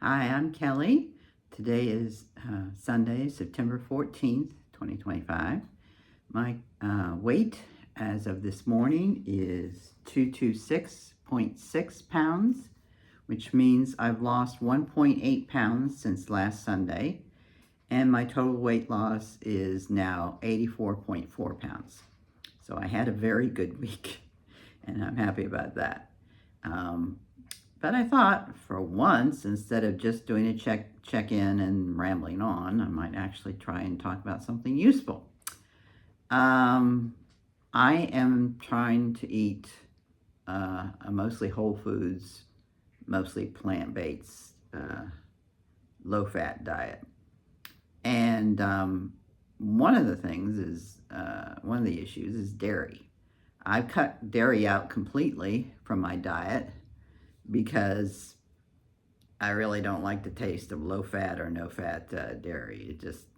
Hi, I'm Kelly. Today is Sunday, September 14th, 2025. My weight as of this morning is 226.6 pounds, which means I've lost 1.8 pounds since last Sunday, and my total weight loss is now 84.4 pounds. So I had a very good week, and I'm happy about that. But I thought, for once, instead of just doing a check-in and rambling on, I might actually try and talk about something useful. I am trying to eat a mostly whole foods, mostly plant-based, low-fat diet. And one of the things is, one of the issues is dairy. I've cut dairy out completely from my diet because I really don't like the taste of low-fat or no-fat dairy. It just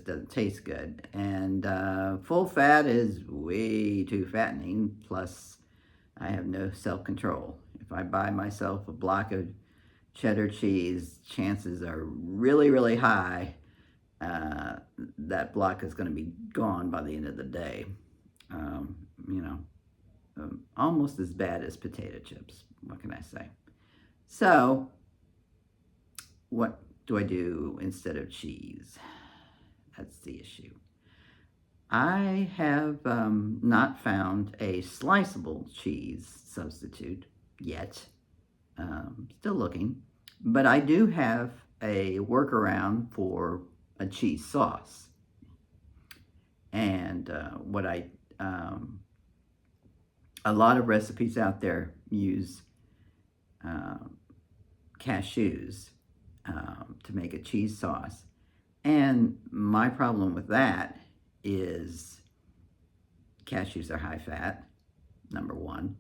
doesn't taste good. And full fat is way too fattening. Plus, I have no self-control. If I buy myself a block of cheddar cheese, chances are really, really high that block is going to be gone by the end of the day. Almost as bad as potato chips. What can I say? So, what do I do instead of cheese? That's the issue. I have not found a sliceable cheese substitute yet. Still looking. But I do have a workaround for a cheese sauce. And a lot of recipes out there use cashews to make a cheese sauce. And my problem with that is cashews are high fat, number one.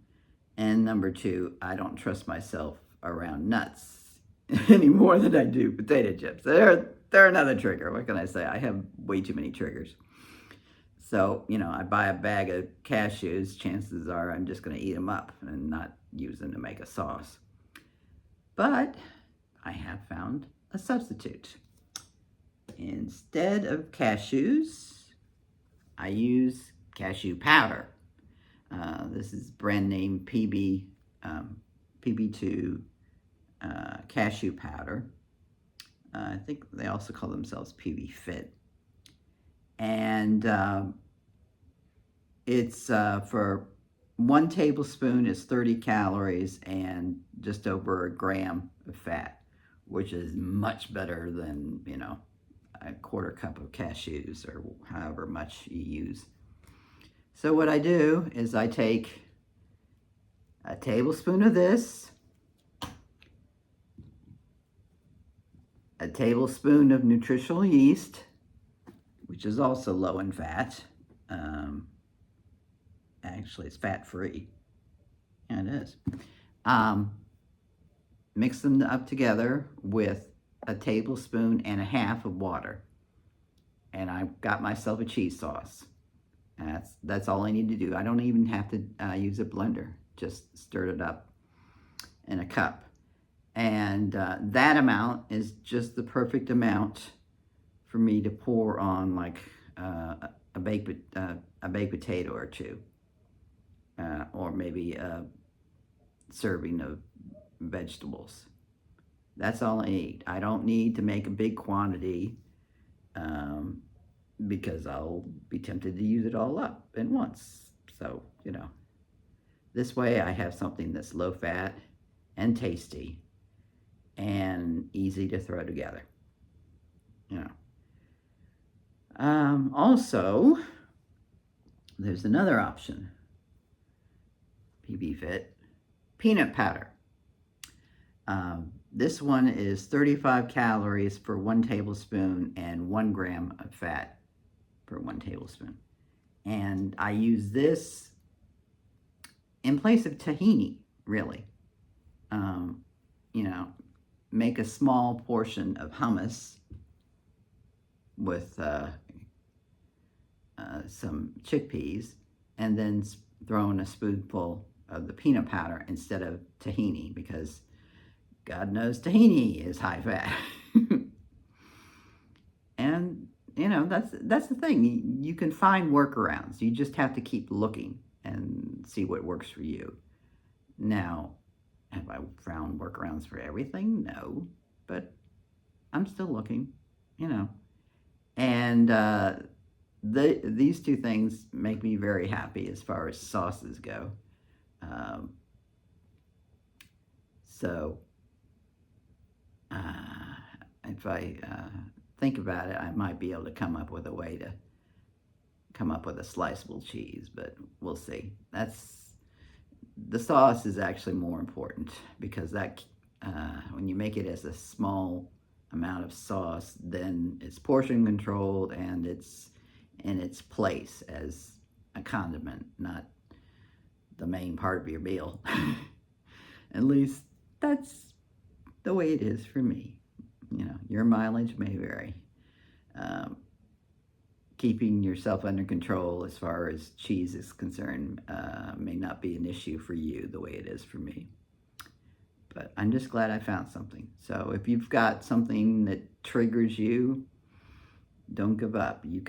And number two, I don't trust myself around nuts any more than I do potato chips. They're another trigger. What can I say? I have way too many triggers. So, I buy a bag of cashews, chances are I'm just going to eat them up and not use them to make a sauce. But I have found a substitute. Instead of cashews, I use cashew powder. This is brand name PB2 cashew powder. I think they also call themselves PB Fit. And it's for 1 tablespoon is 30 calories and just over a gram of fat, which is much better than, a quarter cup of cashews or however much you use. So what I do is I take a tablespoon of this, a tablespoon of Nutritional yeast, which is also low in fat. Actually, it's fat-free. Yeah, it is. Mix them up together with a tablespoon and a half of water. And I've got myself a cheese sauce. That's all I need to do. I don't even have to use a blender. Just stir it up in a cup. And that amount is just the perfect amount for me to pour on like a baked potato or two, or maybe a serving of vegetables. That's all I need. I don't need to make a big quantity because I'll be tempted to use it all up at once. So, this way I have something that's low fat and tasty and easy to throw together. Also, there's another option. PB Fit peanut powder. This one is 35 calories for 1 tablespoon and 1 gram of fat per 1 tablespoon. And I use this in place of tahini, really. Make a small portion of hummus with some chickpeas, and then throw in a spoonful of the peanut powder instead of tahini, because God knows tahini is high fat. And that's the thing. You can find workarounds. You just have to keep looking and see what works for you. Now, have I found workarounds for everything? No, but I'm still looking. You know, and these two things make me very happy as far as sauces go. Um, so if I think about it, I might be able to come up with a way to come up with a sliceable cheese, but we'll see. The sauce is actually more important because that when you make it as a small amount of sauce, then it's portion controlled and it's in its place as a condiment, not the main part of your meal. At least that's the way it is for me. Your mileage may vary. Um, Keeping yourself under control as far as cheese is concerned may not be an issue for you the way it is for me. But I'm just glad I found something. So if you've got something that triggers you, don't give up. You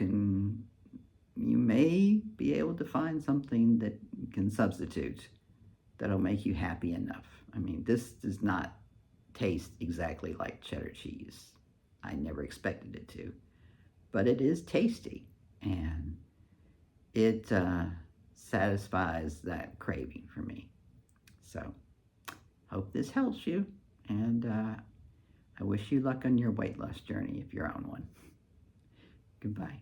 may be able to find something that you can substitute that'll make you happy enough. I mean, this does not taste exactly like cheddar cheese. I never expected it to. But it is tasty, and it satisfies that craving for me. So, hope this helps you, and I wish you luck on your weight loss journey if you're on one. Goodbye.